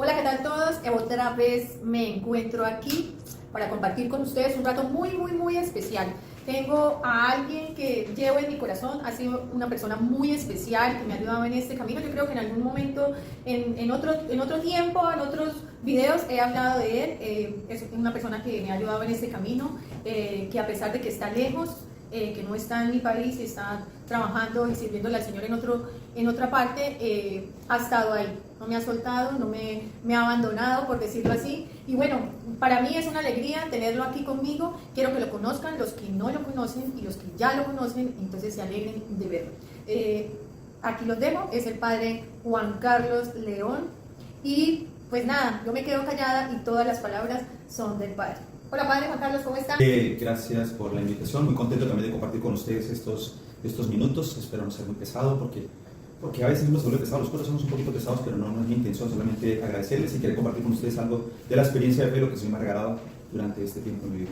Hola, ¿qué tal todos? Otra vez me encuentro aquí para compartir con ustedes un rato muy especial. Tengo a alguien que llevo en mi corazón, ha sido una persona muy especial que me ha ayudado en este camino. Yo creo que en algún momento, en otro tiempo, en otros videos he hablado de él. Es una persona que me ha ayudado en este camino, que a pesar de que está lejos, que no está en mi país, está trabajando y sirviéndole al Señor en otra parte, ha estado ahí, no me ha soltado, no me ha abandonado, por decirlo así. Y bueno, para mí es una alegría tenerlo aquí conmigo. Quiero que lo conozcan los que no lo conocen y los que ya lo conocen, entonces se alegren de verlo. Aquí los dejo, es el padre Juan Carlos León. Y pues nada, yo me quedo callada y todas las palabras son del padre. Hola padre Juan Carlos, ¿cómo está? Gracias por la invitación, muy contento también de compartir con ustedes estos minutos. Espero no ser muy pesado porque a veces nos vuelve pesado, los somos un poquito pesados, pero no es mi intención, solamente agradecerles y querer compartir con ustedes algo de la experiencia de fe, lo que se me ha regalado durante este tiempo en mi vida.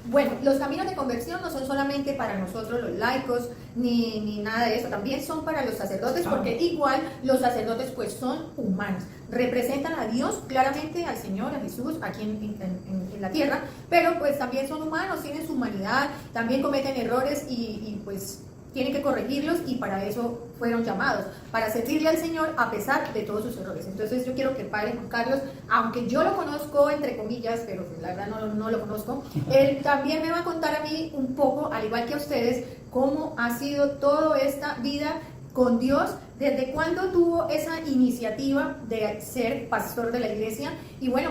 Bueno, los caminos de conversión no son solamente para nosotros los laicos, ni nada de eso, también son para los sacerdotes, porque igual los sacerdotes pues son humanos, representan a Dios, claramente al Señor, a Jesús, aquí en la tierra, pero pues también son humanos, tienen su humanidad, también cometen errores y pues tienen que corregirlos, y para eso fueron llamados, para servirle al Señor a pesar de todos sus errores. Entonces yo quiero que el padre Juan Carlos, aunque yo lo conozco entre comillas, pero la verdad no lo conozco, él también me va a contar a mí un poco, al igual que a ustedes, cómo ha sido toda esta vida con Dios, desde cuándo tuvo esa iniciativa de ser pastor de la iglesia. Y bueno,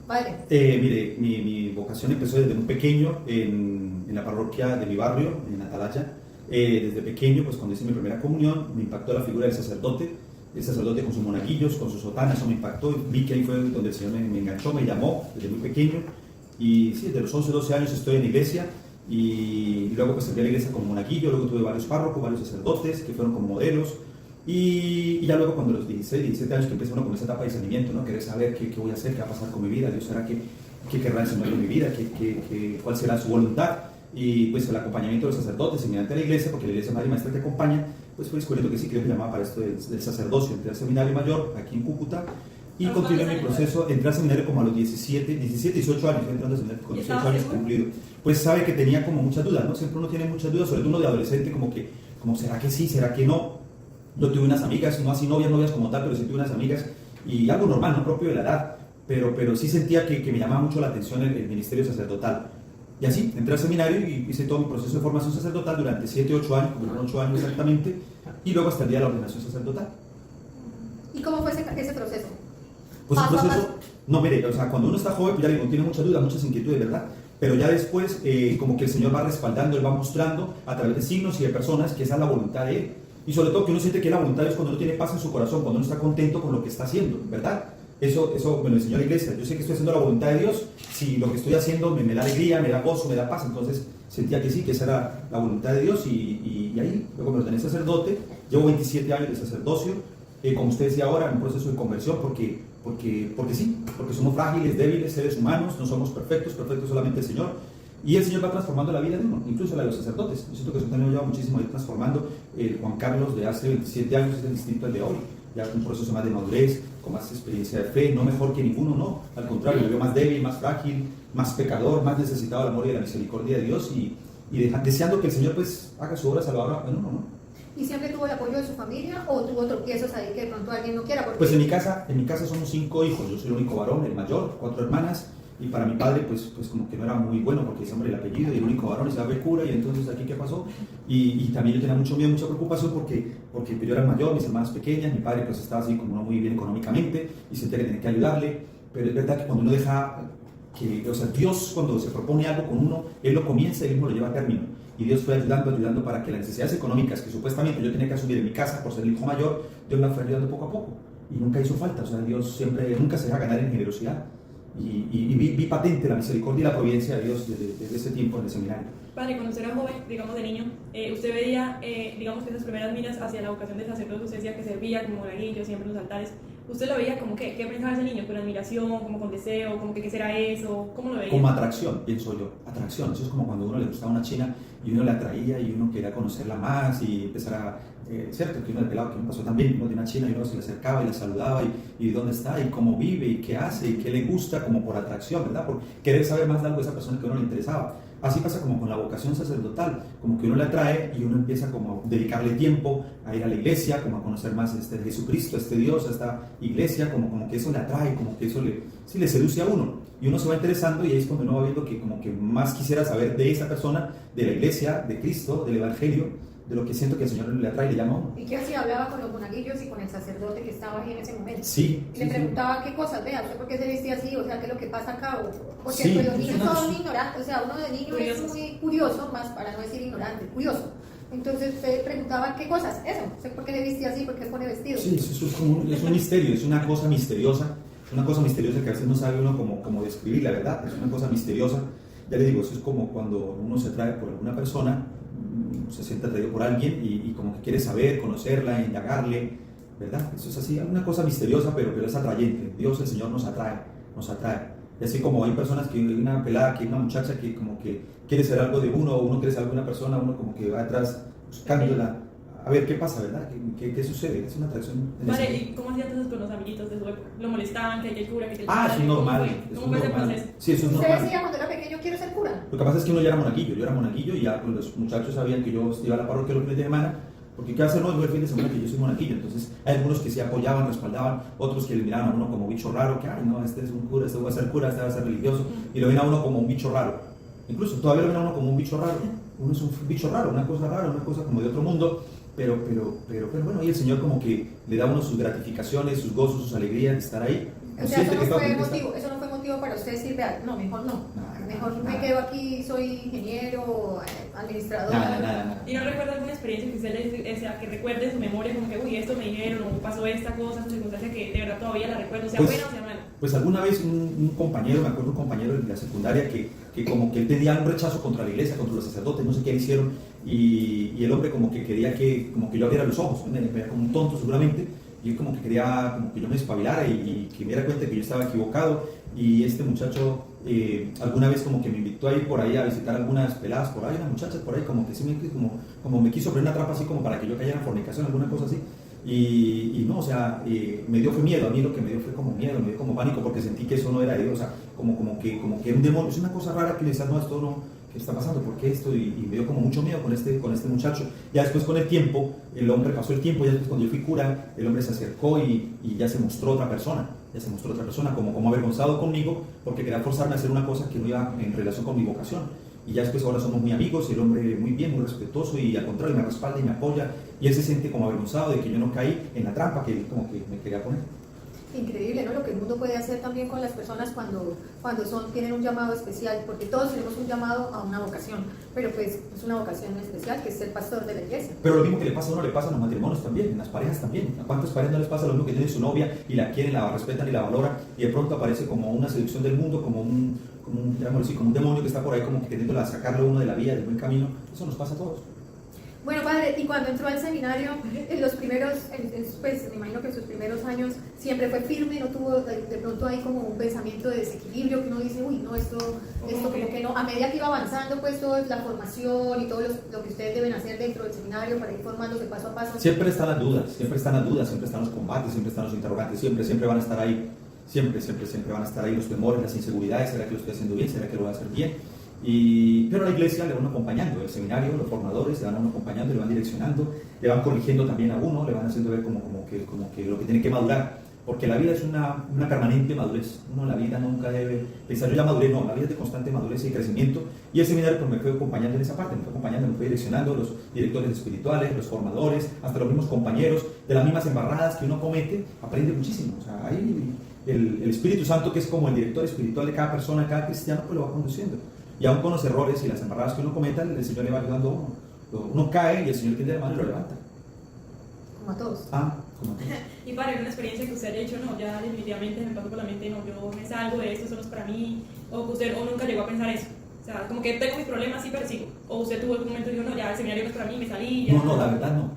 padre. Mire, mi vocación empezó desde muy pequeño en la parroquia de mi barrio, en Atalaya. Desde pequeño, pues cuando hice mi primera comunión, me impactó la figura del sacerdote, el sacerdote con sus monaguillos, con sus sotanas, eso me impactó. Vi que ahí fue donde el Señor me enganchó, me llamó desde muy pequeño. Y sí, desde los 11, 12 años estoy en la iglesia, y luego pues serví a la iglesia como monaguillo. Luego tuve varios párrocos, varios sacerdotes que fueron como modelos. Y ya luego cuando los 16, 17 años que empecé uno con esa etapa de discernimiento, ¿no? Querer saber qué voy a hacer, qué va a pasar con mi vida, Dios será qué querrá el Señor en mi vida, cuál será su voluntad. Y pues el acompañamiento de los sacerdotes mediante la iglesia, porque la iglesia madre y maestra te acompaña, pues fue descubriendo que sí, que Dios me llamaba para esto del sacerdocio. Entré al seminario mayor aquí en Cúcuta y continué mi proceso. Entré al seminario como a los 17, 18 años, entrando al seminario con 18 años cumplido. Pues sabe que tenía como muchas dudas, ¿no? Siempre uno tiene muchas dudas, sobre todo uno de adolescente, como será que sí, será que no. Yo tuve unas amigas, no así novias como tal, pero sí tuve unas amigas, y algo normal, no propio de la edad, pero sí sentía que me llamaba mucho la atención el ministerio sacerdotal. Y así, entré al seminario y hice todo mi proceso de formación sacerdotal durante 7, 8 años, como 8 años exactamente, y luego hasta el día de la ordenación sacerdotal. ¿Y cómo fue ese proceso? Pues un proceso, no, mire, o sea, cuando uno está joven, pues ya digo, tiene muchas dudas, muchas inquietudes, ¿verdad? Pero ya después, como que el Señor va respaldando, Él va mostrando a través de signos y de personas que esa es la voluntad de Él. Y sobre todo que uno siente que la voluntad de Dios cuando uno tiene paz en su corazón, cuando uno está contento con lo que está haciendo, ¿verdad? Eso me lo enseñó la iglesia. Yo sé que estoy haciendo la voluntad de Dios si lo que estoy haciendo me da alegría, me da gozo, me da paz. Entonces sentía que sí, que esa era la voluntad de Dios, y ahí luego me ordené sacerdote. Llevo 27 años de sacerdocio, como usted decía ahora, en un proceso de conversión, porque sí, porque somos frágiles, débiles, seres humanos, no somos perfectos solamente el Señor. Y el Señor va transformando la vida de uno, incluso la de los sacerdotes. Yo siento que eso también lo lleva muchísimo a ir transformando. El Juan Carlos de hace 27 años es distinto al de hoy. Ya un proceso más de madurez, con más experiencia de fe, no mejor que ninguno, no. Al contrario, me veo más débil, más frágil, más pecador, más necesitado del amor y de la misericordia de Dios, y deseando que el Señor pues haga su obra salvadora en uno, ¿no? ¿Y siempre tuvo el apoyo de su familia o tuvo tropiezos ahí que de pronto alguien no quiera? Porque... Pues en mi casa somos 5 hijos, yo soy el único varón, el mayor, 4 hermanas. Y para mi padre, pues como que no era muy bueno, porque es hombre el apellido y el único varón, y se ve cura, y entonces aquí qué pasó. Y también yo tenía mucho miedo, mucha preocupación, porque yo era el mayor, mis hermanas pequeñas, mi padre pues estaba así como no muy bien económicamente, y sentía que tenía que ayudarle. Pero es verdad que cuando uno deja o sea, Dios cuando se propone algo con uno, Él lo comienza y Él mismo lo lleva a término. Y Dios fue ayudando para que las necesidades económicas que supuestamente yo tenía que asumir en mi casa por ser el hijo mayor, Dios me fue ayudando poco a poco. Y nunca hizo falta, o sea, Dios nunca se deja ganar en generosidad. Y vi patente la misericordia y la providencia de Dios desde ese tiempo en el seminario. Padre, cuando usted era joven, digamos de niño, usted veía, digamos que esas primeras miras hacia la vocación de sacerdote, usted decía que servía como monaguillo, siempre en los altares. ¿Usted lo veía como qué? ¿Qué pensaba ese niño? ¿Con admiración, como con deseo, como que qué será eso? ¿Cómo lo veía? Como atracción, pienso yo, atracción. Eso es como cuando a uno le gustaba una china y uno la atraía y uno quería conocerla más y empezar cierto, que uno de pelado, que me pasó también, uno de una china y uno se le acercaba y le saludaba y dónde está y cómo vive y qué hace y qué le gusta, como por atracción, ¿verdad? Por querer saber más de algo de esa persona que a uno le interesaba. Así pasa como con la vocación sacerdotal, como que uno la atrae y uno empieza como a dedicarle tiempo a ir a la iglesia, como a conocer más de Jesucristo, a este Dios, a esta iglesia, como que eso le atrae, como que eso le seduce a uno. Y uno se va interesando y ahí es cuando uno va viendo que como que más quisiera saber de esa persona, de la iglesia, de Cristo, del Evangelio, de lo que siento que el Señor le atrae y le llama a uno. ¿Y qué hacía? Hablaba con los monaguillos y con el sacerdote que estaba ahí en ese momento. Sí. Y le preguntaba qué cosas, vea, ¿usted por qué se viste así? O sea, ¿qué es lo que pasa acá? Porque Sí, pues, los niños una- son ignorantes, o sea, uno de niño es muy curioso, más para no decir ignorante, curioso. Entonces usted preguntaba qué cosas, eso, ¿usted por qué le viste así? ¿Por qué pone vestido? Sí, eso es como es un misterio, es una cosa misteriosa que a veces no sabe uno cómo describir, la verdad, es una cosa misteriosa. Ya le digo, eso es como cuando uno se atrae por alguna persona, se siente atraído por alguien y como que quiere saber, conocerla, indagarle, ¿verdad? Eso es así, una cosa misteriosa, pero es atrayente. Dios, el Señor nos atrae, nos atrae. Y así como hay personas que, una pelada, que una muchacha que como que quiere ser algo de uno, o uno quiere ser algo de una persona, uno como que va atrás buscándola, a ver qué pasa, ¿verdad? ¿Qué sucede? Es una atracción. Vale, ¿y cómo hacían entonces con los amiguitos de su época? ¿Lo molestaban? ¿Que el cura? ¿Que el Ah, eso es normal. ¿Cómo fue ese proceso? Sí, eso es ¿Usted normal. decía cuando era pequeño quiero ser cura? Lo que pasa es que uno ya era monaguillo, yo era monaguillo y ya pues, los muchachos sabían que yo iba a la parroquia los fines de semana, porque ¿qué hacer no el fin de semana que yo soy monaguillo? Entonces hay algunos que sí apoyaban, respaldaban, otros que le miraban a uno como bicho raro, que ay no, este es un cura, este va a ser cura, este va a ser religioso, y lo ven a uno como un bicho raro. Incluso todavía lo ven a uno como un bicho raro, uno es un bicho raro, una cosa como de otro mundo, pero bueno, y el Señor como que le da a uno sus gratificaciones, sus gozos, sus alegrías de estar ahí. O sea, eso no fue motivo para usted decir, vea, no, mejor no. Mejor me quedo aquí, soy ingeniero, administrador. Nada. ¿Y no recuerda alguna experiencia que usted sea, que recuerde en su memoria como que, uy, esto me dijeron, o pasó esta cosa, esta circunstancia que de verdad todavía la recuerdo, sea buena o sea mala? Pues alguna vez un compañero, me acuerdo un compañero de la secundaria que como que él tenía un rechazo contra la iglesia, contra los sacerdotes, no sé qué le hicieron, y el hombre como que quería que yo abriera los ojos, me veía como un tonto seguramente, y él como que quería como que yo me espabilara y que me diera cuenta que yo estaba equivocado, y este muchacho alguna vez como que me invitó a ir por ahí a visitar algunas peladas por ahí, unas muchachas por ahí, como que sí como me quiso poner una trampa así como para que yo cayera en fornicación, alguna cosa así. Y no, o sea, me dio fue miedo, a mí lo que me dio fue como miedo, me dio como pánico porque sentí que eso no era Dios, o sea, como que era un demonio, es una cosa rara que le decía, no, esto no, ¿qué está pasando? ¿Por qué esto? Y me dio como mucho miedo con este muchacho. Ya después con el tiempo, el hombre pasó el tiempo, ya después cuando yo fui cura, el hombre se acercó y ya se mostró otra persona, como avergonzado conmigo porque quería forzarme a hacer una cosa que no iba en relación con mi vocación. Y ya después ahora somos muy amigos, y el hombre muy bien, muy respetuoso y al contrario me respalda y me apoya y él se siente como avergonzado de que yo no caí en la trampa que él como que me quería poner. Increíble, ¿no? Lo que el mundo puede hacer también con las personas cuando tienen un llamado especial, porque todos tenemos un llamado a una vocación, pero pues es una vocación especial que es ser pastor de la iglesia. Pero lo mismo que le pasa a uno le pasa en los matrimonios también, en las parejas también. ¿A cuántas parejas no les pasa lo mismo que tiene su novia y la quieren, la respetan y la valoran y de pronto aparece como una seducción del mundo, como un demonio que está por ahí como que queriendo sacarlo uno de la vía, del buen camino? Eso nos pasa a todos. Bueno, padre, y cuando entró al seminario, en los primeros, pues me imagino que en sus primeros años siempre fue firme, no tuvo de pronto ahí como un pensamiento de desequilibrio que uno dice, uy, no, esto como que no. A medida que iba avanzando, pues toda la formación y todo lo que ustedes deben hacer dentro del seminario para ir formándose paso a paso. Siempre están las dudas, siempre están los combates, siempre están los interrogantes, siempre van a estar ahí, siempre van a estar ahí los temores, las inseguridades, ¿será que lo estoy haciendo bien? ¿Será que lo voy a hacer bien? Pero la iglesia le van acompañando, el seminario, los formadores le van acompañando, le van direccionando, le van corrigiendo también a uno, le van haciendo ver como que lo que tiene que madurar, porque la vida es una permanente madurez. Uno en la vida nunca debe pensar, yo ya maduré, no, la vida es de constante madurez y crecimiento, y el seminario pues me fue acompañando en esa parte, me fue direccionando, los directores espirituales, los formadores, hasta los mismos compañeros, de las mismas embarradas que uno comete, aprende muchísimo. O sea, ahí el Espíritu Santo, que es como el director espiritual de cada persona, cada cristiano, pues lo va conduciendo. Y aún con los errores y las embarradas que uno cometa, el Señor le va ayudando a uno. Uno cae y el Señor tiende la mano y lo levanta. Como a todos. Como a todos. Y para una experiencia que usted haya dicho, no, ya definitivamente me pasó por la mente, no, yo me salgo de esto, eso no es para mí, o que usted nunca llegó a pensar eso. O sea, como que tengo mis problemas, sí, pero sigo. O usted tuvo algún momento y dijo, no, ya el seminario no es para mí, me salí, ya. No, la verdad no.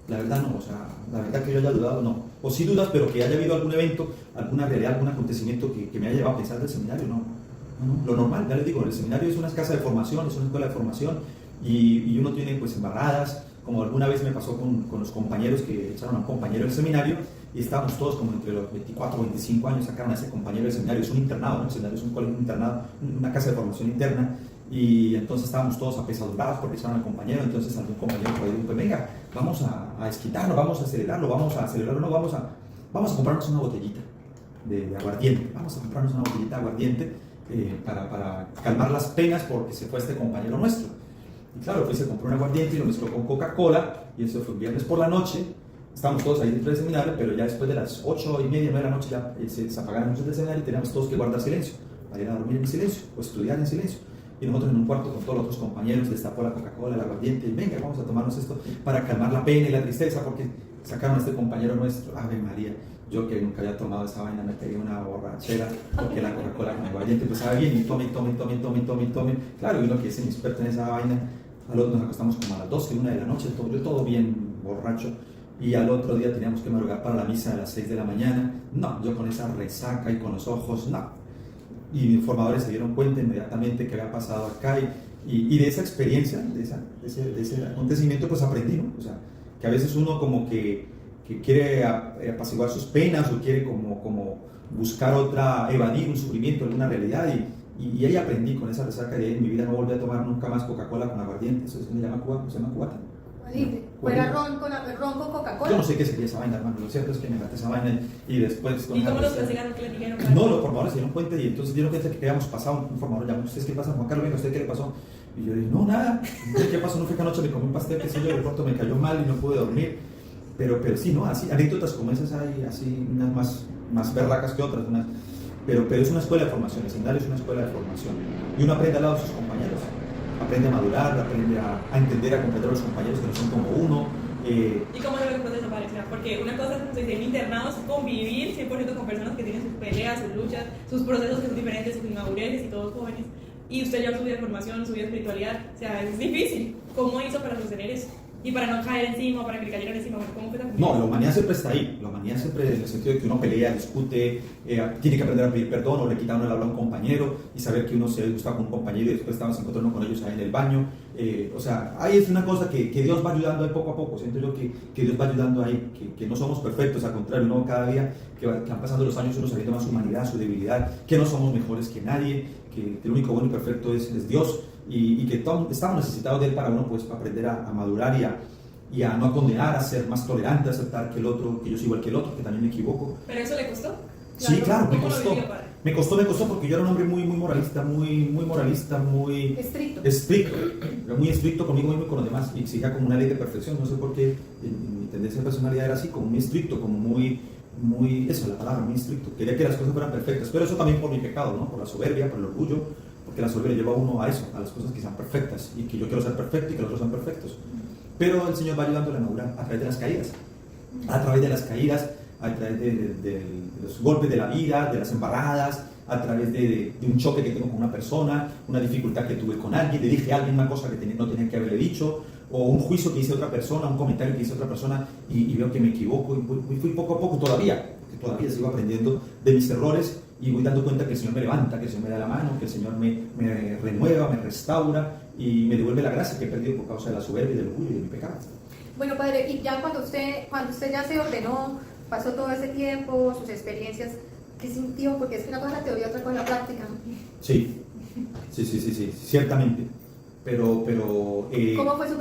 La verdad no, o sea, la verdad que yo haya dudado, no. O sí dudas, pero que haya habido algún evento, alguna realidad, algún acontecimiento que me haya llevado a pensar del seminario, no. Lo normal, ya les digo, el seminario es una casa de formación, es una escuela de formación y uno tiene pues embarradas, como alguna vez me pasó con los compañeros que echaron a un compañero del seminario y estábamos todos como entre los 24 o 25 años, sacaron a ese compañero del seminario, es un internado, ¿no? El seminario es un colegio internado, una casa de formación interna, y entonces estábamos todos apesadumbrados porque echaron al compañero. Entonces algún compañero por ahí dijo, pues venga, vamos a desquitarlo, vamos a acelerarlo, vamos a comprarnos una botellita de aguardiente, vamos a comprarnos una botellita de aguardiente para calmar las penas porque se fue este compañero nuestro. Y claro, pues se compró un aguardiente y lo mezcló con Coca-Cola, y eso fue un viernes por la noche. Estábamos todos ahí dentro del seminario, pero ya después de las 8:30, 9 de la noche ya se apagaron las luces del seminario y teníamos todos que guardar silencio, para ir a dormir en silencio o estudiar en silencio. Y nosotros en un cuarto con todos los otros compañeros destapó la Coca-Cola, el aguardiente, y venga, vamos a tomarnos esto para calmar la pena y la tristeza, porque sacaron a este compañero nuestro. Ave María, yo que nunca había tomado esa vaina me pegué una borrachera, porque la Coca-Cola con el aguardiente pues sabe bien, y tome. Claro, y uno que es inexperto en esa vaina, al otro nos acostamos como a las 12, 1 de la noche, yo todo bien borracho. Y al otro día teníamos que madrugar para la misa a las 6 de la mañana. No, yo con esa resaca y con los ojos, no. Y mis formadores se dieron cuenta inmediatamente que había pasado acá, y de esa experiencia, de ese acontecimiento, pues aprendí, ¿no? O sea, que a veces uno como que quiere apaciguar sus penas o quiere como buscar evadir un sufrimiento, alguna realidad, y ahí aprendí con esa resaca de en mi vida no volví a tomar nunca más Coca-Cola con aguardiente. Eso se llama cubata. ¿Fuera ron con Coca-Cola? Yo no sé qué sería esa vaina, hermano. Lo cierto es que me maté esa vaina y después... ¿Y cómo los castigaron? ¿Qué le dijeron? No, los formadores se dieron cuenta, y entonces dieron cuenta que habíamos pasado. Un formador llamó, ¿ustedes qué pasa? Juan Carlos, venga, ¿usted qué le pasó? Y yo dije, no, nada. ¿Qué pasó? No fue que anoche me comí un pastel, que sé yo, de pronto me cayó mal y no pude dormir. Pero sí, ¿no? Así, anécdotas como esas hay, así, unas más berracas que otras. Pero es una escuela de formación, el seminario es una escuela de formación. Y uno aprende al lado de sus compañeros. Aprende a madurar, aprende a entender, a comprender a los compañeros que no son como uno. ¿Y cómo se ve el proceso, padre? Porque una cosa es, como se dice, en internados, convivir 100% con personas que tienen sus peleas, sus luchas, sus procesos que son diferentes, sus inmadureces y todos jóvenes. Y usted lleva su vida de formación, su vida de espiritualidad. O sea, es difícil. ¿Cómo hizo para sostener eso? Y para no caer encima, para que le cayeran encima. ¿Cómo fue tan No, la humanidad siempre está ahí. La humanidad siempre, en el sentido de que uno pelea, discute, tiene que aprender a pedir perdón, o le quita uno el habla a un compañero y saber que uno se gusta con un compañero y después estamos encontrando con ellos ahí en el baño. O sea, ahí es una cosa que Dios va ayudando ahí poco a poco. Siento yo que Dios va ayudando ahí, que no somos perfectos, al contrario, uno cada día que van pasando los años uno sabiendo más su humanidad, su debilidad, que no somos mejores que nadie, que el único bueno y perfecto es Dios, y que estamos necesitados de Él para uno pues aprender a madurar y a no condenar, a ser más tolerante, a aceptar que yo soy igual que el otro, que también me equivoco. ¿Pero eso le costó? Sí, claro, me ¿Cómo lo costó. vivió, padre? Me costó porque yo era un hombre muy moralista, muy estricto conmigo mismo y con los demás, y exigía como una ley de perfección. No sé por qué mi tendencia de personalidad era así, como muy estricto, como muy, eso, la palabra, muy estricto. Quería que las cosas fueran perfectas, pero eso también por mi pecado, ¿no? Por la soberbia, por el orgullo, porque la soberbia lleva a uno a eso, a las cosas que sean perfectas, y que yo quiero ser perfecto y que los otros sean perfectos. Pero el Señor va ayudándole a madurar a través de las caídas, a través de los golpes de la vida, de las embarradas, a través de un choque que tengo con una persona, una dificultad que tuve con alguien, le dije a alguien una cosa que no tenía que haberle dicho, o un juicio que hice a otra persona, un comentario que hice a otra persona y veo que me equivoco, y fui poco a poco todavía sigo aprendiendo de mis errores, y voy dando cuenta que el Señor me levanta, que el Señor me da la mano, que el Señor me renueva, me restaura y me devuelve la gracia que he perdido por causa de la soberbia y del orgullo y de mi pecado. Bueno, padre, y ya cuando usted ya se ordenó, pasó todo ese tiempo, sus experiencias, ¿qué sintió? Porque es que una cosa es la teoría, otra cosa es la práctica. Sí, ciertamente. Pero ¿Cómo fue su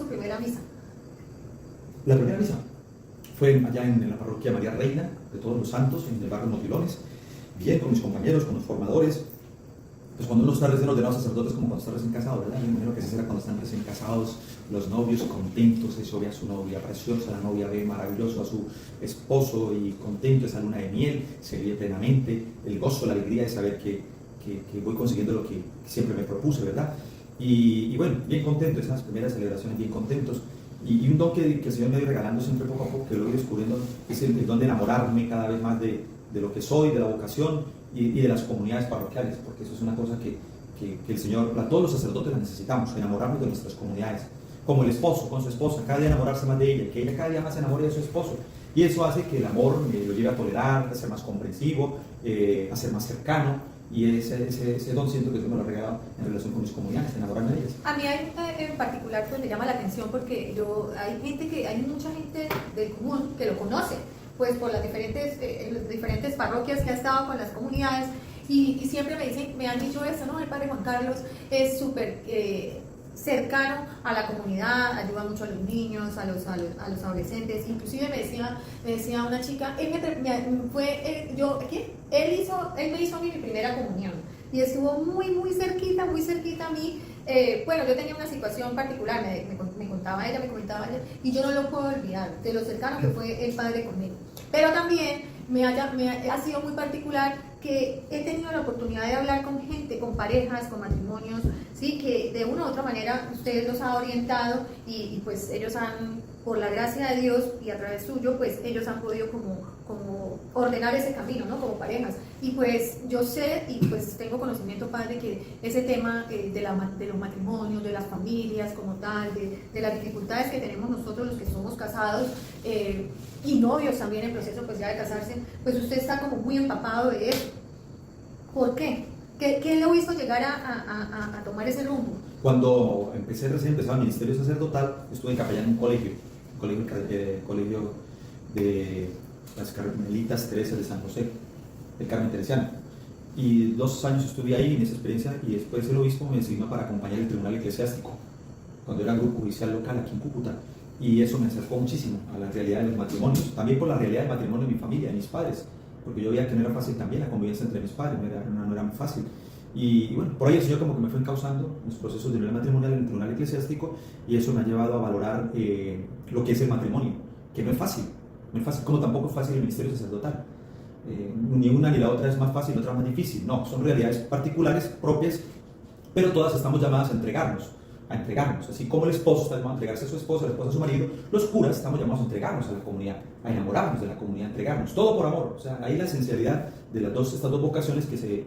primera misa? La primera misa fue allá en la parroquia María Reina de Todos los Santos, en el barrio Motilones, bien con mis compañeros, con los formadores. Pues cuando uno está recién ordenado sacerdote es como cuando está recién casado, ¿verdad? Yo me imagino que se será cuando están recién casados, los novios contentos, eso, ve a su novia preciosa, la novia ve maravilloso a su esposo y contento, esa luna de miel, se vive plenamente, el gozo, la alegría de saber que voy consiguiendo lo que siempre me propuse, ¿verdad? Y bueno, bien contento, esas primeras celebraciones bien contentos. Y un don que el Señor me dio regalando siempre poco a poco, que lo voy descubriendo, es el don de enamorarme cada vez más de lo que soy, de la vocación y de las comunidades parroquiales, porque eso es una cosa que el Señor, todos los sacerdotes la necesitamos, enamorarnos de nuestras comunidades, como el esposo con su esposa, cada día enamorarse más de ella, que ella cada día más se enamore de su esposo, y eso hace que el amor lo lleve a tolerar, a ser más comprensivo, a ser más cercano, y ese don siento que Dios me lo ha regalado en relación con mis comunidades, enamorarme de ellas. A mí hay en particular pues me llama la atención porque hay mucha gente del común que lo conoce, pues por las diferentes parroquias que ha estado con las comunidades y siempre me han dicho eso, ¿no? El padre Juan Carlos es súper cercano a la comunidad, ayuda mucho a los niños, a los adolescentes. Inclusive me decía una chica, él me hizo a mí mi primera comunión y estuvo muy cerquita a mí. Bueno, yo tenía una situación particular, me comentaba ella, y yo no lo puedo olvidar de lo cercano que fue el padre conmigo. Pero también ha sido muy particular que he tenido la oportunidad de hablar con gente, con parejas, con matrimonios, sí, que de una u otra manera ustedes los han orientado y pues ellos han, por la gracia de Dios y a través suyo, pues ellos han podido como ordenar ese camino, ¿no? Como parejas. Y pues yo sé y pues tengo conocimiento, padre, que ese tema de los matrimonios, de las familias como tal, de las dificultades que tenemos nosotros los que somos casados y novios también en proceso pues ya de casarse, pues usted está como muy empapado de eso. ¿Por qué? ¿Qué lo hizo llegar a tomar ese rumbo? Cuando recién empezaba el ministerio sacerdotal, estuve en capellán en un colegio de las Carmelitas Teresas de San José, del Carmen Teresiano. Y 2 años estuve ahí en esa experiencia y después el obispo me designó para acompañar el tribunal eclesiástico, cuando era grupo judicial local aquí en Cúcuta. Y eso me acercó muchísimo a la realidad de los matrimonios, también por la realidad del matrimonio de mi familia, de mis padres, porque yo veía que no era fácil también la convivencia entre mis padres, no era muy fácil. Y bueno, por ahí el Señor como que me fue encauzando en los procesos de unión matrimonial en el tribunal eclesiástico y eso me ha llevado a valorar lo que es el matrimonio, que no es fácil, como tampoco es fácil el ministerio sacerdotal. Ni una ni la otra es más fácil, ni otra más difícil, no, son realidades particulares, propias, pero todas estamos llamadas a entregarnos, así como el esposo está llamado a entregarse a su esposa, la esposa a su marido, los curas estamos llamados a entregarnos a la comunidad, a enamorarnos de la comunidad, a entregarnos, todo por amor. O sea, ahí la esencialidad de estas dos vocaciones que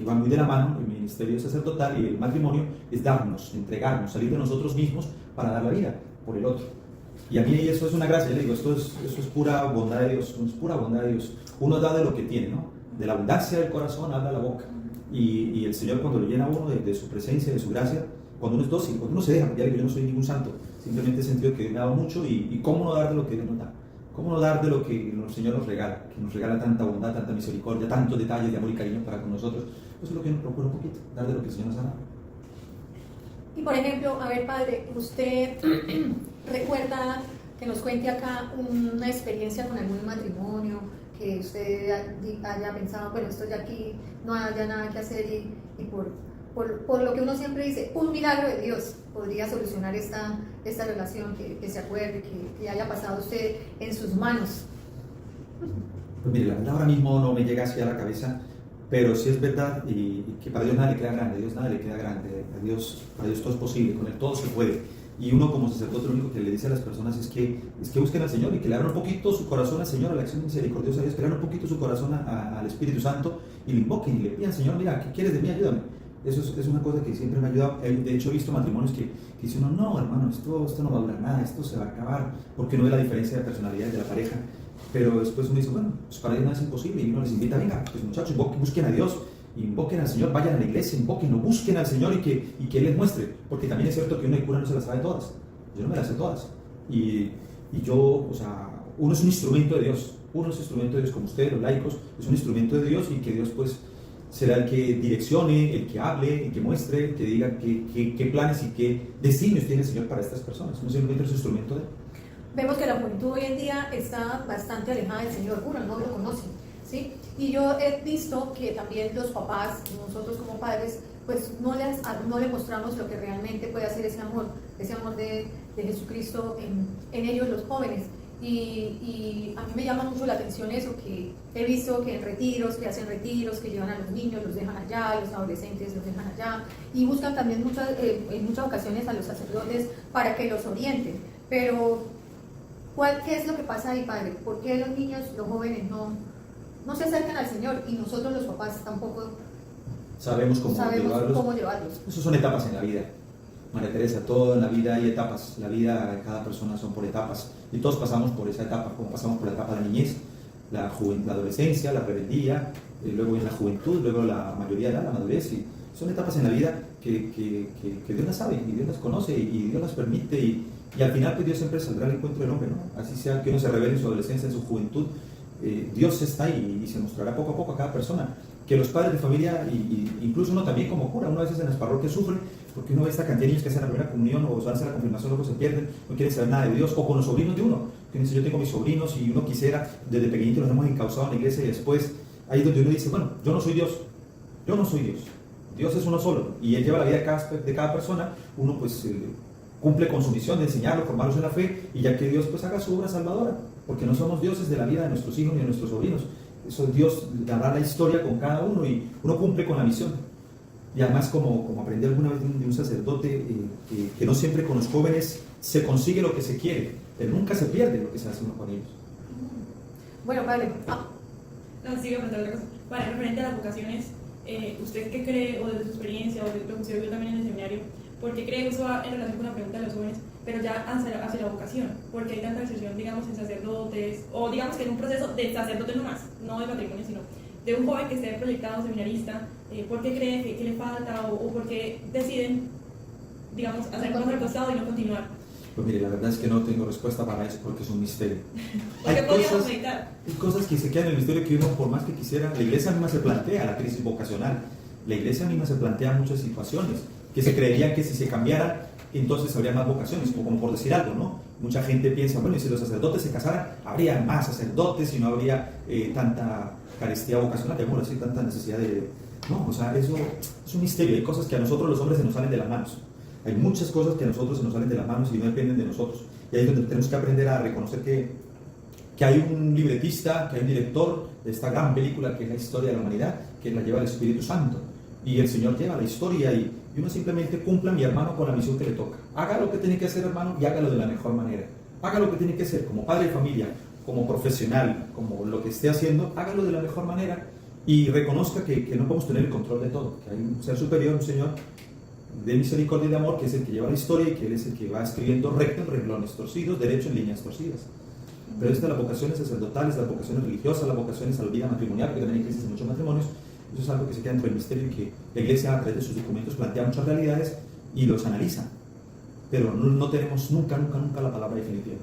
van muy de la mano, el ministerio sacerdotal y el matrimonio, es darnos, entregarnos, salir de nosotros mismos para dar la vida por el otro. Y a mí eso es una gracia, le digo, eso es pura bondad de Dios, es pura bondad de Dios. Uno da de lo que tiene, ¿no? De la abundancia del corazón habla la boca. Y el Señor cuando lo llena a uno de su presencia, de su gracia, cuando uno es dócil, cuando uno se deja, ya digo, yo no soy ningún santo, simplemente he sentido que Dios me ha dado mucho y cómo no dar de lo que Dios nos da. ¿Cómo no dar de lo que el Señor nos regala? Que nos regala tanta bondad, tanta misericordia, tantos detalles de amor y cariño para con nosotros. Eso es lo que yo procuro un poquito, dar de lo que el Señor nos ha dado. Y por ejemplo, a ver, padre, ¿usted recuerda que nos cuente acá una experiencia con algún matrimonio que usted haya pensado, bueno, esto ya aquí no haya nada que hacer y por lo que uno siempre dice, un milagro de Dios podría solucionar esta relación, que se acuerde, que haya pasado usted en sus manos? Pues mire, la verdad ahora mismo no me llega así a la cabeza, pero sí es verdad y que para Dios nada le queda grande, a Dios nada le queda grande, para Dios todo es posible, con Él todo se puede. Y uno como sacerdote lo único que le dice a las personas es que busquen al Señor y que le abran un poquito su corazón al Señor, a la acción misericordiosa de Dios, que le abran un poquito su corazón al Espíritu Santo y le invoquen y le pidan, Señor, mira, ¿qué quieres de mí? Ayúdame. Eso es una cosa que siempre me ha ayudado. De hecho he visto matrimonios que dicen, no hermano, esto no va a durar nada, esto se va a acabar, porque no ve la diferencia de personalidades de la pareja. Pero después uno dice, bueno, pues para Dios nada es imposible, y uno les invita, venga, pues muchachos, busquen a Dios, invoquen al Señor, vayan a la iglesia, invóquenlo, busquen al Señor y que Él les muestre, porque también es cierto que uno de cura no se las sabe todas, yo no me las sé todas, y yo, o sea, uno es un instrumento de Dios, como ustedes, los laicos, es un instrumento de Dios y que Dios pues será el que direccione, el que hable, el que muestre, el que diga qué planes y qué designios tiene el Señor para estas personas, uno simplemente es un instrumento de Él. Vemos que la juventud hoy en día está bastante alejada del Señor, uno no lo conoce, ¿sí? Y yo he visto que también los papás, nosotros como padres, pues no le mostramos lo que realmente puede hacer ese amor de Jesucristo en ellos, los jóvenes. Y a mí me llama mucho la atención eso, que he visto que en retiros, que hacen retiros, que llevan a los niños, los dejan allá, los adolescentes los dejan allá, y buscan también en muchas ocasiones a los sacerdotes para que los orienten. Pero ¿qué es lo que pasa ahí, padre? ¿Por qué los niños, los jóvenes no se acercan al Señor y nosotros los papás tampoco sabemos cómo llevarlos? Esas son etapas en la vida, María Teresa, toda en la vida hay etapas, la vida de cada persona son por etapas y todos pasamos por esa etapa, como pasamos por la etapa de la niñez, la adolescencia, la rebeldía, luego viene la juventud, luego la mayoría de edad, la madurez. Y son etapas en la vida que Dios las sabe y Dios las conoce y Dios las permite. Y al final pues Dios siempre saldrá al encuentro del hombre, ¿no? Así sea que uno se revele en su adolescencia, en su juventud, Dios está ahí y se mostrará poco a poco a cada persona. Que los padres de familia, incluso uno también como cura, uno a veces en las parroquias sufre porque uno ve esta cantidad de niños que hacen la primera comunión o van a hacer la confirmación, luego se pierden, no quieren saber nada de Dios, o con los sobrinos de uno, que uno dice, yo tengo mis sobrinos y uno quisiera, desde pequeñito los hemos encauzado en la iglesia y después, ahí es donde uno dice, bueno, yo no soy Dios, Dios es uno solo y Él lleva la vida de cada persona, uno pues cumple con su misión de enseñarlo, formarlos en la fe y ya que Dios pues haga su obra salvadora, porque no somos dioses de la vida de nuestros hijos ni de nuestros sobrinos. Eso Dios dará la historia con cada uno y uno cumple con la misión. Y además, como aprendí alguna vez de un sacerdote, que no siempre con los jóvenes se consigue lo que se quiere, pero nunca se pierde lo que se hace uno con ellos. Bueno, vale. No, sigo preguntando otra cosa. Para referente a las vocaciones, ¿usted qué cree, o desde su experiencia, o desde lo que usted vio también en el seminario, por qué cree, eso va en relación con la pregunta de los jóvenes, pero ya hacia la vocación? Porque hay tanta deserción, digamos, en sacerdotes, o digamos que en un proceso de sacerdote nomás, no de matrimonio, sino de un joven que esté proyectado seminarista, ¿por qué cree que le falta, o por qué deciden, digamos, hacer un paso al costado y no continuar? Pues mire, la verdad es que no tengo respuesta para eso porque es un misterio. ¿Por qué podríamos meditar? Hay cosas que se quedan en el misterio que uno, por más que quisiera, la iglesia misma se plantea la crisis vocacional, la iglesia misma se plantea muchas situaciones que se creerían que si se cambiaran, entonces habría más vocaciones, como por decir algo, ¿no? Mucha gente piensa, bueno, y si los sacerdotes se casaran, habría más sacerdotes y no habría tanta carestía vocacional, digamos así, tanta necesidad de... No, o sea, eso es un misterio, hay cosas que a nosotros los hombres se nos salen de las manos. Hay muchas cosas que a nosotros se nos salen de las manos y no dependen de nosotros. Y ahí es donde tenemos que aprender a reconocer que hay un libretista, que hay un director de esta gran película que es la historia de la humanidad, que la lleva el Espíritu Santo. Y el Señor lleva la historia y uno simplemente cumpla, mi hermano, con la misión que le toca. Haga lo que tiene que hacer, hermano, y hágalo de la mejor manera. Haga lo que tiene que hacer como padre de familia, como profesional, como lo que esté haciendo, hágalo de la mejor manera y reconozca que no podemos tener el control de todo, que hay un ser superior, un Señor de misericordia y de amor, que es el que lleva la historia y que Él es el que va escribiendo recto en renglones torcidos, derecho en líneas torcidas. Pero estas las vocaciones sacerdotales, las vocaciones religiosas, las vocaciones a la vida matrimonial, que también hay crisis en muchos matrimonios, eso es algo que se queda dentro del misterio y que la Iglesia a través de sus documentos plantea muchas realidades y los analiza. Pero no tenemos nunca la palabra definitiva.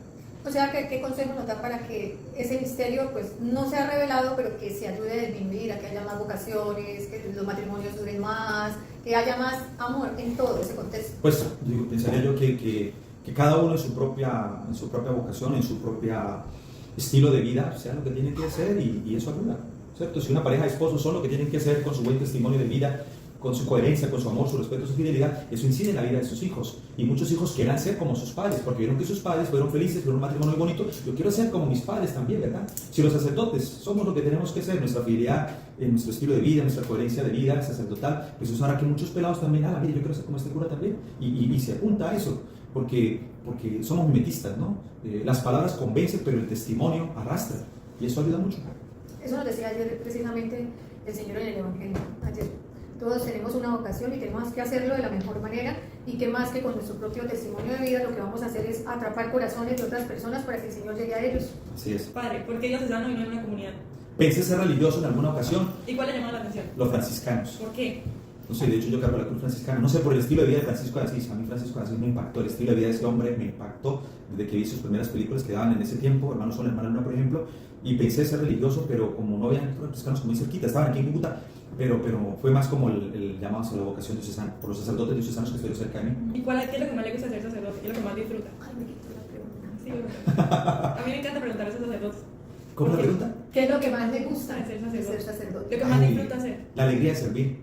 O sea, ¿qué consejo nos da para que ese misterio pues no sea revelado, pero que se ayude a disminuir, a que haya más vocaciones, que los matrimonios duren más, que haya más amor en todo ese contexto? Pues pensaría yo que cada uno en su propia vocación, en su propia estilo de vida, sea lo que tiene que hacer y eso ayuda, ¿cierto? Si una pareja de esposos son lo que tienen que hacer con su buen testimonio de vida, con su coherencia, con su amor, su respeto, su fidelidad, eso incide en la vida de sus hijos. Y muchos hijos quieran ser como sus padres, porque vieron que sus padres fueron felices, fueron un matrimonio muy bonito. Yo quiero ser como mis padres también, ¿verdad? Si los sacerdotes somos lo que tenemos que ser, nuestra fidelidad, nuestro estilo de vida, nuestra coherencia de vida sacerdotal, pues eso hará que muchos pelados también, mire, yo quiero ser como este cura también, y se apunta a eso, porque somos mimetistas, ¿no? Las palabras convencen, pero el testimonio arrastra, y eso ayuda mucho. Eso nos decía ayer precisamente el Señor en el Evangelio, ayer. Todos tenemos una vocación y tenemos que hacerlo de la mejor manera, y que más que con nuestro propio testimonio de vida, lo que vamos a hacer es atrapar corazones de otras personas para que el Señor llegue a ellos. Así es. Padre, ¿por qué diocesano y no en una comunidad? Pensé ser religioso en alguna ocasión. ¿Y cuál le llamó la atención? Los franciscanos. ¿Por qué? No sé, de hecho yo cargo la cruz franciscana, no sé, por el estilo de vida de Francisco de Asís. A mí Francisco de Asís me impactó, el estilo de vida de ese hombre me impactó desde que vi sus primeras películas que daban en ese tiempo, Hermanos Sol, Hermana Luna, por ejemplo, y pensé ser religioso, pero como no habían franciscanos muy cerquita, estaban aquí en Cúcuta, pero fue más como el llamado a la vocación diocesana, por los sacerdotes diocesanos que estuvieron cerca de mí. ¿Y qué es lo que más le gusta hacer sacerdote? ¿Qué es lo que más disfruta? Ay, me quitó la pregunta. Sí, a mí me encanta preguntar a esos sacerdotes. ¿Cómo la pregunta? ¿Qué es lo que más le gusta Ser de sacerdote. ser sacerdote? Lo que más disfruta hacer. La alegría de servir,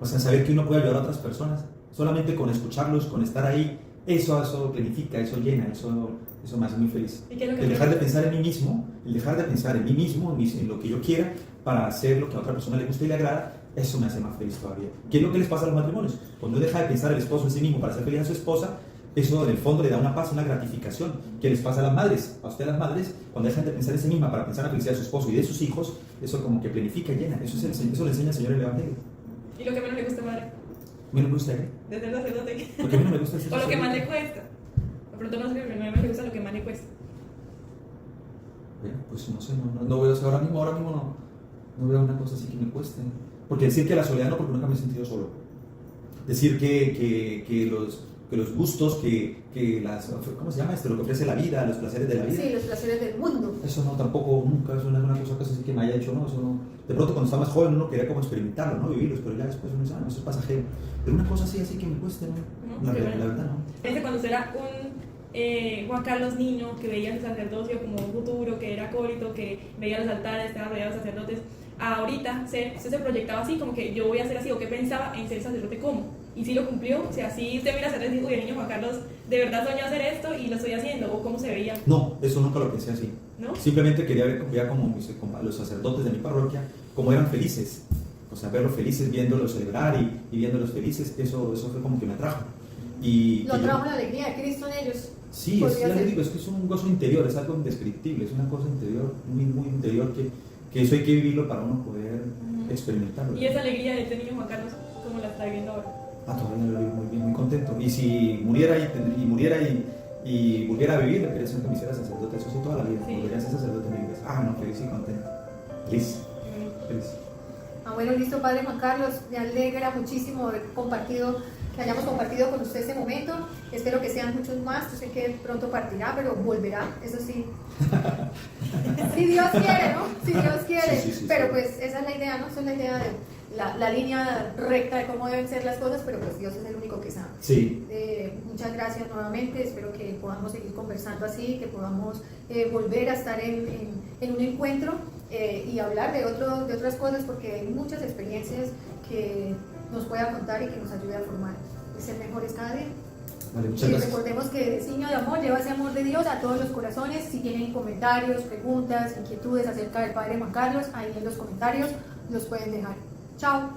o sea, saber que uno puede ayudar a otras personas, solamente con escucharlos, con estar ahí, eso planifica, eso llena, eso me hace muy feliz. ¿Y qué es lo que El dejar de pensar en mí mismo, en lo que yo quiera, para hacer lo que a otra persona le gusta y le agrada, eso me hace más feliz todavía. ¿Qué es lo que les pasa a los matrimonios? Cuando deja de pensar el esposo en sí mismo para hacer feliz a su esposa, eso en el fondo le da una paz, una gratificación. ¿Qué les pasa a las madres? A ustedes las madres, cuando dejan de pensar en sí misma para pensar en la felicidad de su esposo y de sus hijos, eso como que planifica y llena. Eso le enseña el Señor en el Evangelio. ¿Y lo que menos le gusta, padre? A mí no me gusta, ¿eh? De ser sacerdote. Porque a mí no me gusta el O lo que más le cuesta. De pronto no sé, pero a mí me gusta lo que más le cuesta. Pues no sé, no veo, o sea, ahora mismo no veo una cosa así que me cueste. Porque decir que la soledad no, porque nunca me he sentido solo. Decir que los gustos, ¿cómo se llama esto? Lo que ofrece la vida, los placeres de la vida. Sí, los placeres del mundo. Eso no, tampoco, nunca es una cosa casi así que me haya hecho, ¿no? Eso no. De pronto cuando estaba más joven uno quería como experimentarlo, ¿no? Vivirlos, pero ya después uno dice, no, eso es pasajero. Pero una cosa así que me cueste, ¿no? La verdad, no. Desde cuando usted era un Juan Carlos niño, que veía el sacerdocio como un futuro, que era acólito, que veía los altares, estaba rodeado de sacerdotes, ahorita usted se proyectaba así, como que yo voy a ser así, o qué pensaba en ser sacerdote, ¿cómo? Y si lo cumplió, o sea, si usted mira a hacer uy, el niño Juan Carlos de verdad soñó hacer esto y lo estoy haciendo, o cómo se veía. No, eso nunca lo pensé así. ¿No? Simplemente quería ver como los sacerdotes de mi parroquia, cómo eran felices. O sea, verlos felices, viéndolos celebrar y viéndolos felices, eso fue como que me atrajo. Lo atrajo la alegría de Cristo en ellos. Sí, ya les digo, es que es un gozo interior, es algo indescriptible, es una cosa interior, muy, muy interior, que eso hay que vivirlo para uno poder experimentarlo. ¿Y esa alegría de este niño Juan Carlos, cómo la está viviendo ahora? Todavía lo vivo muy bien, muy contento. Y si muriera y volviera a vivir, le quería hacer que me hiciera sacerdote, eso sí, toda la vida. Sí. Volvería a ser sacerdote en mi iglesia. No, feliz y contento. Feliz. Feliz. Bueno, listo, Padre Juan Carlos, me alegra muchísimo que hayamos compartido con usted este momento. Espero que sean muchos más. Yo sé que pronto partirá, pero volverá, eso sí. Si Dios quiere, ¿no? Si Dios quiere. Sí, pero pues esa es la idea, ¿no? Esa es la idea de la línea recta de cómo deben ser las cosas, pero pues Dios es el único que sabe. Sí. Muchas gracias nuevamente. Espero que podamos seguir conversando así, que podamos volver a estar en un encuentro y hablar de otras cosas, porque hay muchas experiencias que nos pueda contar y que nos ayude a formar ser mejores cada día. Vale, muchas gracias. Recordemos que el signo de amor lleva ese amor de Dios a todos los corazones. Si tienen comentarios, preguntas, inquietudes acerca del Padre Juan Carlos, ahí en los comentarios los pueden dejar. Chao.